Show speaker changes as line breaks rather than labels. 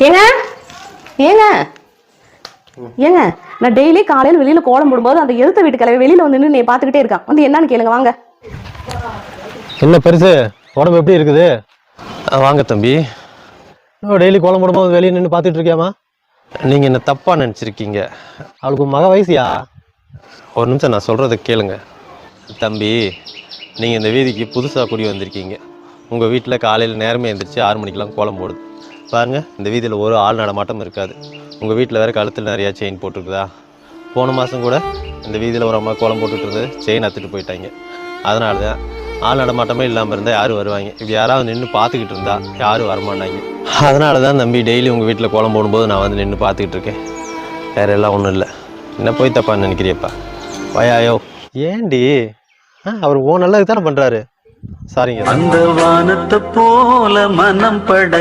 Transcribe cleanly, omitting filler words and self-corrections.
ஏங்க ஏங்க ஏங்க நான் டெய்லி காலையில் வெளியில கோலம் போடும்போது அந்த எழுத்த வீட்டு கிளவி வெளியில வந்து நின்று நீ பாத்துக்கிட்டே இருக்கான். வந்து என்னன்னு கேளுங்க வாங்க.
என்ன பெருசு உடம்பு எப்படி இருக்குது?
வாங்க தம்பி.
டெய்லி கோலம் போடும்போது வெளியே நின்று பார்த்துட்டு இருக்கியாமா?
நீங்கள் என்ன தப்பாக நினச்சிருக்கீங்க.
அவளுக்கு மக வயசியா?
ஒரு நிமிஷம் நான் சொல்கிறத கேளுங்க தம்பி. நீங்கள் இந்த வீதிக்கு புதுசாக குடி வந்திருக்கீங்க. உங்கள் வீட்டில் காலையில் நேரமே எழுந்திரிச்சு 6 மணிக்கெலாம் கோலம் போடுது பாருங்கள். இந்த வீதியில் ஒரு ஆள் நடமாட்டம் இருக்காது. உங்கள் வீட்டில் வேறு கழுத்தில் நிறையா செயின் போட்டுருக்குதா? போன மாதம் கூட இந்த வீதியில் ஒரு அம்மா கோலம் போட்டுட்டு இருந்தது, செயின் அத்துட்டு போயிட்டாங்க. அதனால தான் ஆள் நடமாட்டமே இல்லாமல் இருந்தால் யாரும் வருவாங்க. இப்படி யாராவது நின்று பார்த்துக்கிட்டு இருந்தா யாரும் வரமாட்டாங்க. அதனால தான் தம்பி டெய்லி உங்கள் வீட்டில் கோலம் போடும்போது நான் வந்து நின்று பார்த்துக்கிட்டு இருக்கேன். வேற எல்லாம் ஒன்றும் இல்லை. என்ன போய் தப்பா நினைக்கிறியப்பா? வயாயோ
ஏண்டி? அவர் ஓ நல்லதுக்கு தானே பண்ணுறாரு.
சாரிங்க.
அந்த வானத்தை போல மனம் பட